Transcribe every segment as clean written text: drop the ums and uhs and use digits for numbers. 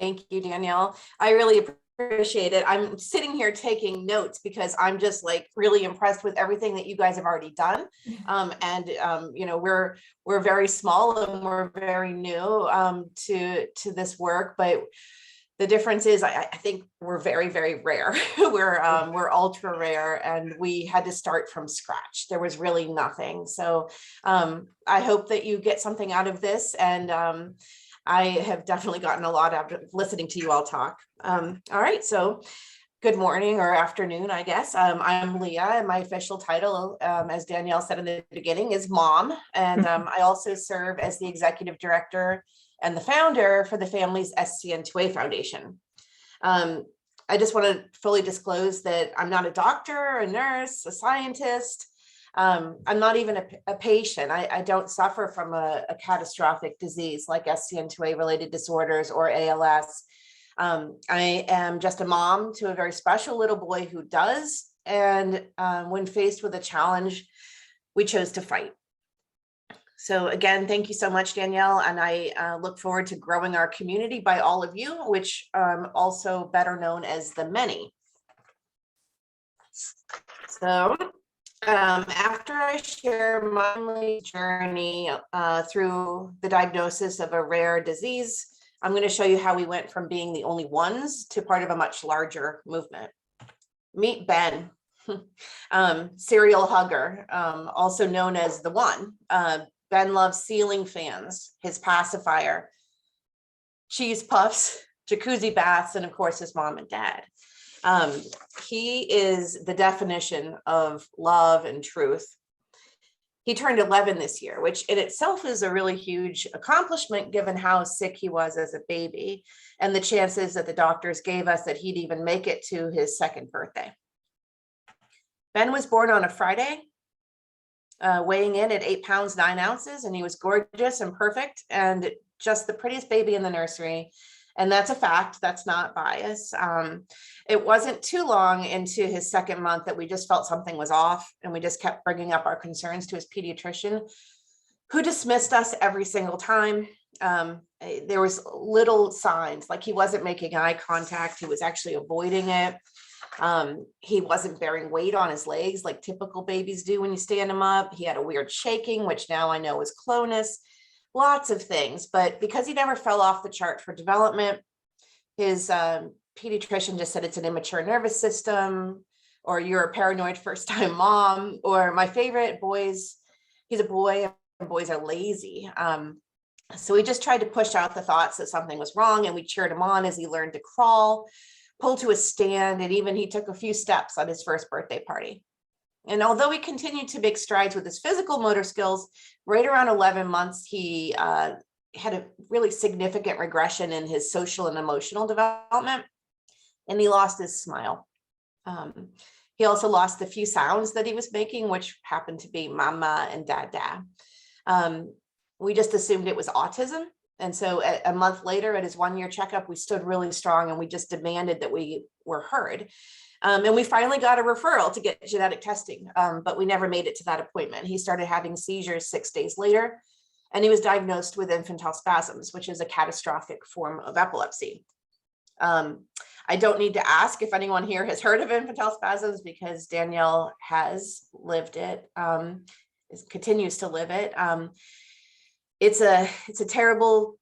Thank you, Danielle. I really appreciate it. I'm sitting here taking notes because I'm just like really impressed with everything that you guys have already done. You know, we're very small and we're very new to this work, but the difference is I think we're very, very rare. We're ultra rare, and we had to start from scratch. There was really nothing. So I hope that you get something out of this, and I have definitely gotten a lot out of listening to you all talk. All right, so good morning or afternoon, I guess. I'm Leah, and my official title, as Danielle said in the beginning, is mom. And I also serve as the executive director and the founder for the family's SCN2A Foundation. I just want to fully disclose that I'm not a doctor, a nurse, a scientist. I'm not even a patient. I don't suffer from a catastrophic disease like SCN2A related disorders or ALS. I am just a mom to a very special little boy who does. And when faced with a challenge, we chose to fight. So again, thank you so much, Danielle. And I look forward to growing our community by all of you, which also better known as the many. So after I share my journey through the diagnosis of a rare disease, I'm going to show you how we went from being the only ones to part of a much larger movement. Meet Ben, serial hugger, also known as the One. Ben loves ceiling fans, his pacifier, cheese puffs, jacuzzi baths, and of course his mom and dad. He is the definition of love and truth. He turned 11 this year, which in itself is a really huge accomplishment given how sick he was as a baby and the chances that the doctors gave us that he'd even make it to his second birthday. Ben was born on a Friday, weighing in at 8 pounds, 9 ounces, and he was gorgeous and perfect and just the prettiest baby in the nursery. And that's a fact, that's not bias. It wasn't too long into his second month that we just felt something was off, and we just kept bringing up our concerns to his pediatrician, who dismissed us every single time. There was little signs, like he wasn't making eye contact, he was actually avoiding it. He wasn't bearing weight on his legs like typical babies do when you stand him up. He had a weird shaking, which now I know is clonus. Lots of things, but because he never fell off the chart for development, his pediatrician just said it's an immature nervous system, or you're a paranoid first-time mom, or my favorite, boys, he's a boy and boys are lazy. So we just tried to push out the thoughts that something was wrong, and we cheered him on as he learned to crawl, pull to a stand, and even he took a few steps on his first birthday party. And although he continued to make strides with his physical motor skills, right around 11 months, he had a really significant regression in his social and emotional development, and he lost his smile. He also lost the few sounds that he was making, which happened to be mama and dada. We just assumed it was autism. And so a month later at his 1-year checkup, we stood really strong and we just demanded that we were heard. And we finally got a referral to get genetic testing, but we never made it to that appointment. He started having seizures 6 days later, and he was diagnosed with infantile spasms, which is a catastrophic form of epilepsy. I don't need to ask if anyone here has heard of infantile spasms because Danielle has lived it, continues to live it. It's a terrible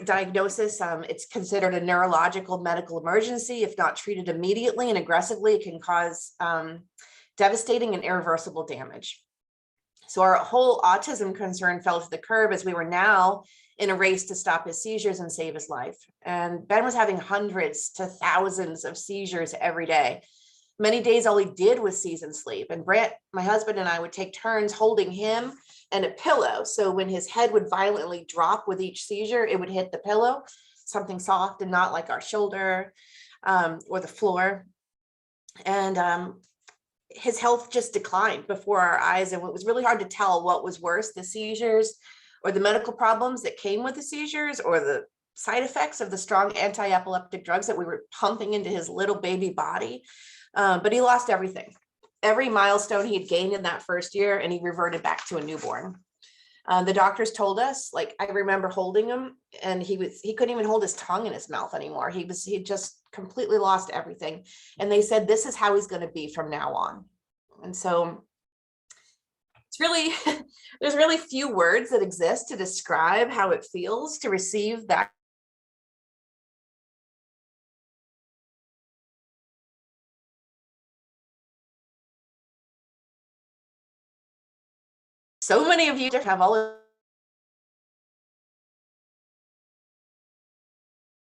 diagnosis. It's considered a neurological medical emergency. If not treated immediately and aggressively, it can cause devastating and irreversible damage. So our whole autism concern fell to the curb as we were now in a race to stop his seizures and save his life. And Ben was having hundreds to thousands of seizures every day. Many days, all he did was season sleep. And Brant, my husband, and I would take turns holding him and a pillow. So when his head would violently drop with each seizure, it would hit the pillow, something soft and not like our shoulder or the floor. And his health just declined before our eyes. And it was really hard to tell what was worse, the seizures or the medical problems that came with the seizures, or the side effects of the strong anti-epileptic drugs that we were pumping into his little baby body. But he lost everything. Every milestone he'd gained in that first year, and he reverted back to a newborn. The doctors told us, like, I remember holding him, and he couldn't even hold his tongue in his mouth anymore. He just completely lost everything. And they said, this is how he's going to be from now on. And so it's really, there's really few words that exist to describe how it feels to receive that. So many of you have all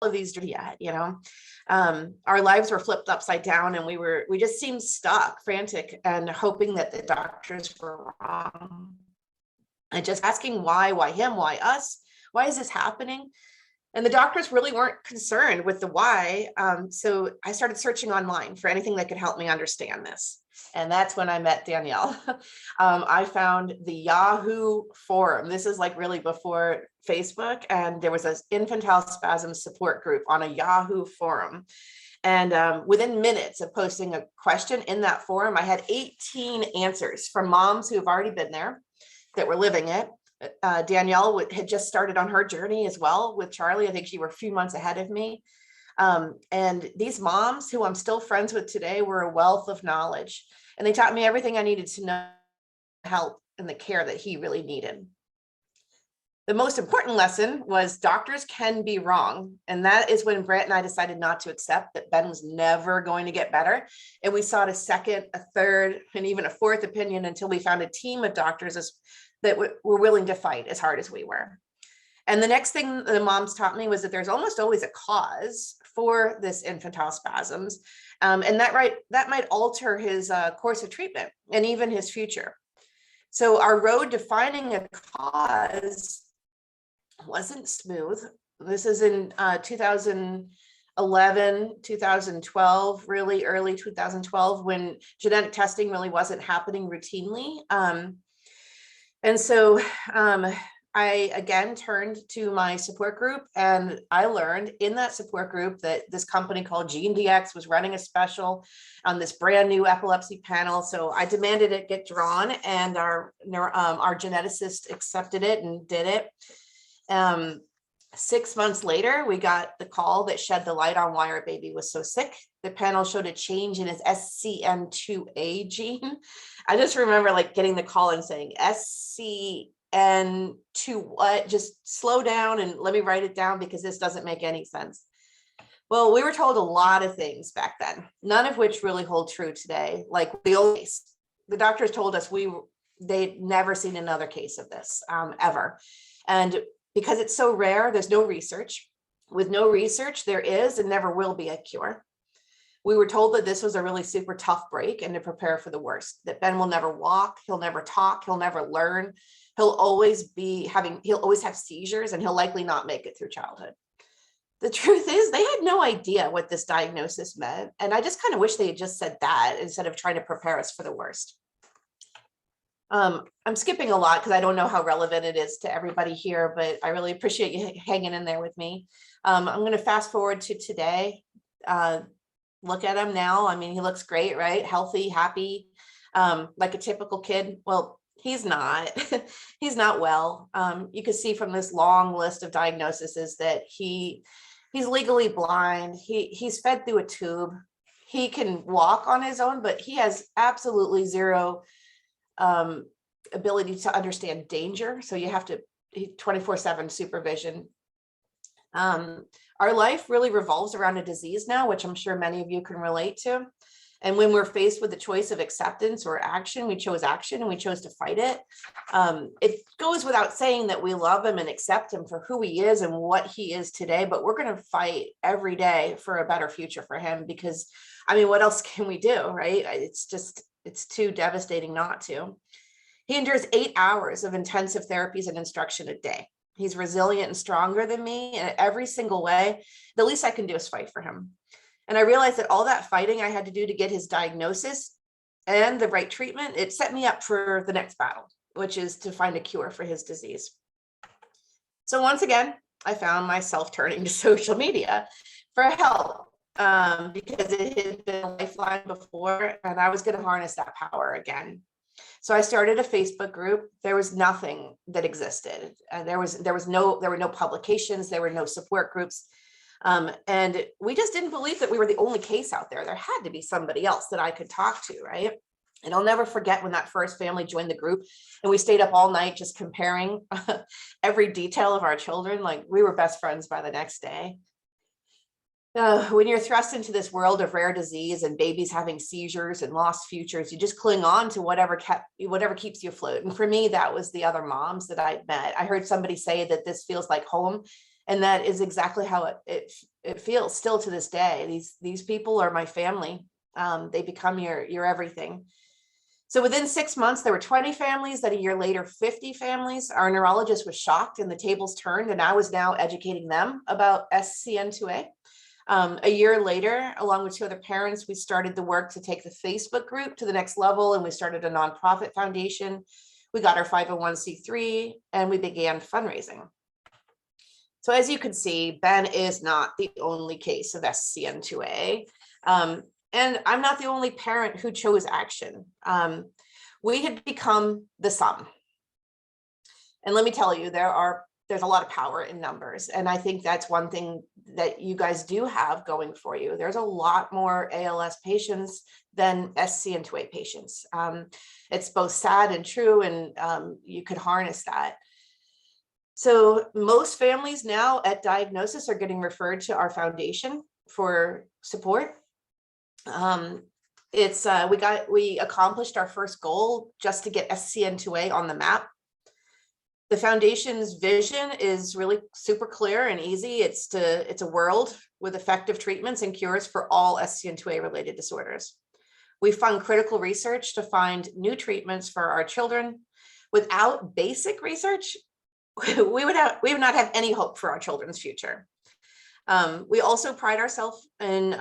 of these yet, our lives were flipped upside down, and we just seemed stuck, frantic, and hoping that the doctors were wrong, and just asking why him, why us, why is this happening? And the doctors really weren't concerned with the why. So I started searching online for anything that could help me understand this. And that's when I met Danielle. I found the Yahoo forum. This is like really before Facebook. And there was an infantile spasm support group on a Yahoo forum. And within minutes of posting a question in that forum, I had 18 answers from moms who have already been there, that were living it. Danielle had just started on her journey as well with Charlie. I think she were a few months ahead of me. And these moms, who I'm still friends with today, were a wealth of knowledge. And they taught me everything I needed to know, help, and the care that he really needed. The most important lesson was doctors can be wrong. And that is when Brant and I decided not to accept that Ben was never going to get better. And we sought a second, a third, and even a fourth opinion until we found a team of doctors that were willing to fight as hard as we were. And the next thing the moms taught me was that there's almost always a cause for this infantile spasms. And that might alter his course of treatment and even his future. So our road to finding a cause wasn't smooth. This is in 2011, 2012, really early 2012, when genetic testing really wasn't happening routinely. And so I again turned to my support group, and I learned in that support group that this company called GeneDx was running a special on this brand new epilepsy panel. So I demanded it get drawn, and our geneticist accepted it and did it. 6 months later, we got the call that shed the light on why our baby was so sick. The panel showed a change in his SCN2A gene. I just remember like getting the call and saying SCN2 what? Just slow down and let me write it down, because this doesn't make any sense. Well, we were told a lot of things back then, none of which really hold true today. Like the doctors told us they'd never seen another case of this ever. And because it's so rare, there's no research. With no research, there is and never will be a cure. We were told that this was a really super tough break and to prepare for the worst, that Ben will never walk, he'll never talk, he'll never learn. He'll always have seizures, and he'll likely not make it through childhood. The truth is, they had no idea what this diagnosis meant. And I just kind of wish they had just said that instead of trying to prepare us for the worst. I'm skipping a lot because I don't know how relevant it is to everybody here, but I really appreciate you hanging in there with me. I'm going to fast forward to today. Look at him now. I mean, he looks great, right? Healthy, happy, like a typical kid. Well, he's not. He's not well. You can see from this long list of diagnoses that he's legally blind. He's fed through a tube. He can walk on his own, but he has absolutely zero ability to understand danger. So you have to 24/7 supervision. Our life really revolves around a disease now, which I'm sure many of you can relate to. And when we're faced with the choice of acceptance or action, we chose action and we chose to fight it. It goes without saying that we love him and accept him for who he is and what he is today, but we're going to fight every day for a better future for him, because I mean, what else can we do, right? It's too devastating not to. He endures 8 hours of intensive therapies and instruction a day. He's resilient and stronger than me in every single way. The least I can do is fight for him. And I realized that all that fighting I had to do to get his diagnosis and the right treatment, it set me up for the next battle, which is to find a cure for his disease. So once again, I found myself turning to social media for help, because it had been a lifeline before, and I was going to harness that power again. So I started a Facebook group. There was nothing that existed. There were no publications. There were no support groups. And we just didn't believe that we were the only case out there. There had to be somebody else that I could talk to, right? And I'll never forget when that first family joined the group and we stayed up all night just comparing every detail of our children. Like, we were best friends by the next day. When you're thrust into this world of rare disease and babies having seizures and lost futures, you just cling on to whatever keeps you afloat. And for me, that was the other moms that I met. I heard somebody say that this feels like home. And that is exactly how it feels still to this day. These people are my family. They become your everything. So within 6 months, there were 20 families. Then a year later, 50 families. Our neurologist was shocked and the tables turned, and I was now educating them about SCN2A. A year later, along with 2 other parents, we started the work to take the Facebook group to the next level, and we started a nonprofit foundation. We got our 501c3, and we began fundraising. So as you can see, Ben is not the only case of SCN2A. And I'm not the only parent who chose action. We had become the sum. And let me tell you, there's a lot of power in numbers. And I think that's one thing that you guys do have going for you. There's a lot more ALS patients than SCN2A patients. It's both sad and true, and you could harness that. So most families now at diagnosis are getting referred to our foundation for support. We accomplished our first goal just to get SCN2A on the map. The foundation's vision is really super clear and easy. It's a world with effective treatments and cures for all SCN2A related disorders. We fund critical research to find new treatments for our children. Without basic research, we would not have any hope for our children's future. We also pride ourselves in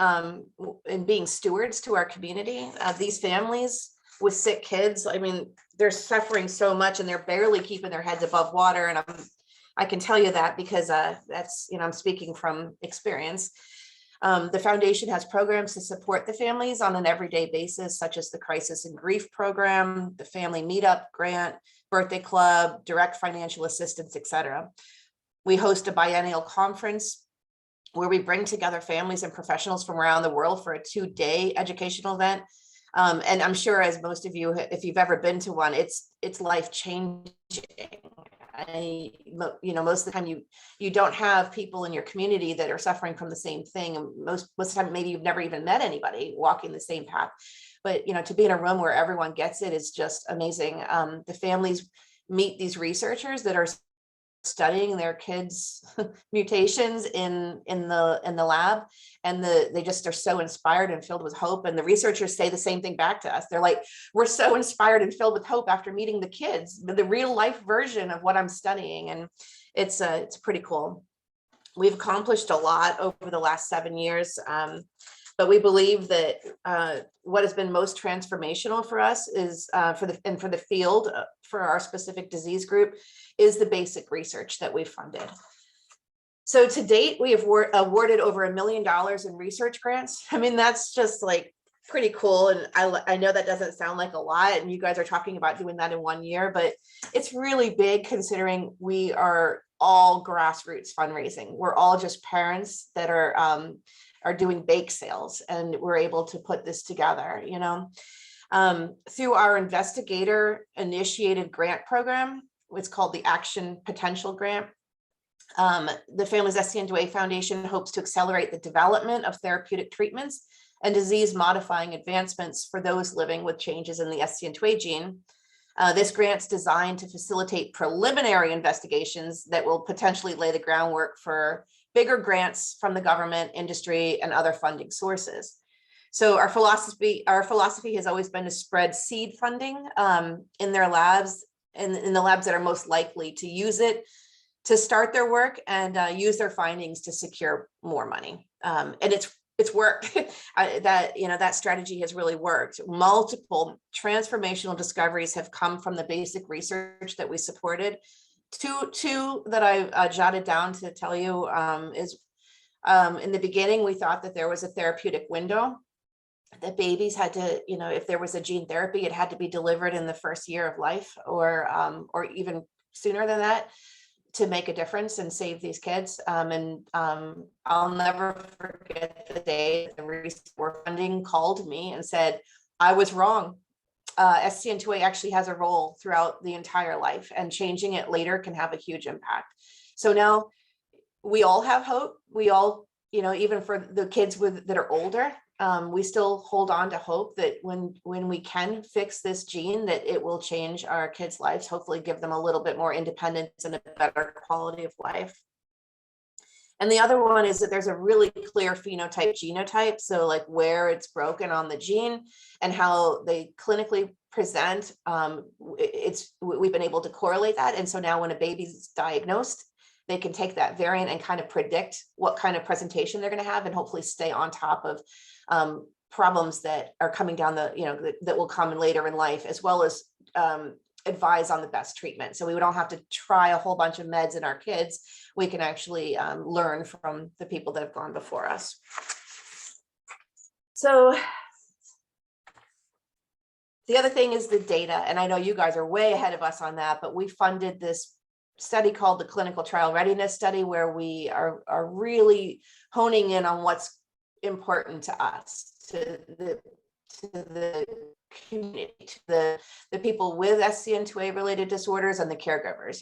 being stewards to our community. These families with sick kids, I mean, they're suffering so much and they're barely keeping their heads above water. And I can tell you that because that's, I'm speaking from experience. The foundation has programs to support the families on an everyday basis, such as the Crisis and Grief Program, the Family Meetup Grant, Birthday Club, direct financial assistance, etc. We host a biennial conference where we bring together families and professionals from around the world for a 2-day educational event. And I'm sure, as most of you, if you've ever been to one, it's life-changing. Most of the time you don't have people in your community that are suffering from the same thing. And most of the time, maybe you've never even met anybody walking the same path. But, to be in a room where everyone gets it is just amazing. The families meet these researchers that are studying their kids' mutations in the lab, and they just are so inspired and filled with hope. And the researchers say the same thing back to us. They're like, we're so inspired and filled with hope after meeting the kids, the real life version of what I'm studying. And it's pretty cool. We've accomplished a lot over the last 7 years. But we believe that what has been most transformational for us is for the field, for our specific disease group, is the basic research that we've funded. So to date, we have awarded over $1 million in research grants. I mean, that's just like pretty cool. And I know that doesn't sound like a lot, and you guys are talking about doing that in 1 year, but it's really big considering we are all grassroots fundraising. We're all just parents that are doing bake sales, and we're able to put this together, through our investigator initiated grant program. It's called the Action Potential Grant. The Families SCN2A Foundation hopes to accelerate the development of therapeutic treatments and disease modifying advancements for those living with changes in the SCN2A gene. This grant's designed to facilitate preliminary investigations that will potentially lay the groundwork for bigger grants from the government, industry, and other funding sources. So our philosophy has always been to spread seed funding in their labs, in the labs that are most likely to use it to start their work, and use their findings to secure more money. And it's worked. That strategy has really worked. Multiple transformational discoveries have come from the basic research that we supported. Two that I jotted down to tell you is in the beginning, we thought that there was a therapeutic window that babies had to, if there was a gene therapy, it had to be delivered in the first year of life, or even sooner than that, to make a difference and save these kids. I'll never forget the day the Restore Funding called me and said, I was wrong. SCN2A actually has a role throughout the entire life, and changing it later can have a huge impact. So now we all have hope. We all, even for the kids that are older, we still hold on to hope that when we can fix this gene, that it will change our kids' lives, hopefully give them a little bit more independence and a better quality of life. And the other one is that there's a really clear phenotype genotype. So like where it's broken on the gene and how they clinically present, we've been able to correlate that. And so now when a baby's diagnosed, they can take that variant and kind of predict what kind of presentation they're going to have, and hopefully stay on top of problems that are coming down that will come later in life, as well as advise on the best treatment. So we don't have to try a whole bunch of meds in our kids. We can actually learn from the people that have gone before us. So the other thing is the data. And I know you guys are way ahead of us on that, but we funded this study called the Clinical Trial Readiness Study, where we are really honing in on what's important to us, to the community, to the people with SCN2A related disorders and the caregivers.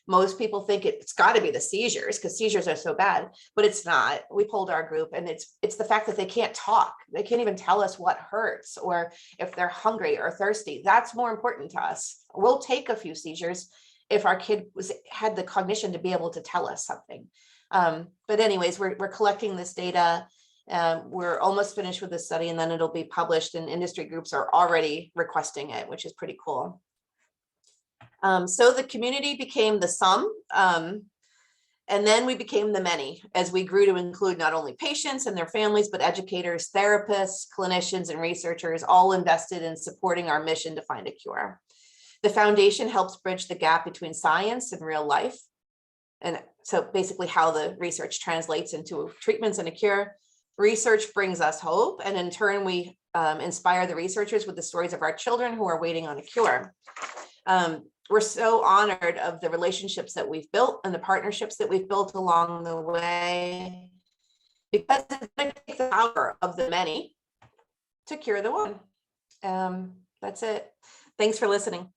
Most people think it's got to be the seizures because seizures are so bad, but it's not. We polled our group, and it's the fact that they can't talk. They can't even tell us what hurts or if they're hungry or thirsty. That's more important to us. We'll take a few seizures if our kid had the cognition to be able to tell us something. But anyways, we're collecting this data. We're almost finished with the study, and then it'll be published, and industry groups are already requesting it, which is pretty cool. So the community became the sum, and then we became the many, as we grew to include not only patients and their families, but educators, therapists, clinicians, and researchers, all invested in supporting our mission to find a cure. The foundation helps bridge the gap between science and real life. And so basically how the research translates into treatments and a cure. Research brings us hope, and in turn, we inspire the researchers with the stories of our children who are waiting on a cure. We're so honored of the relationships that we've built and the partnerships that we've built along the way, because it's going to take the power of the many to cure the one. That's it. Thanks for listening.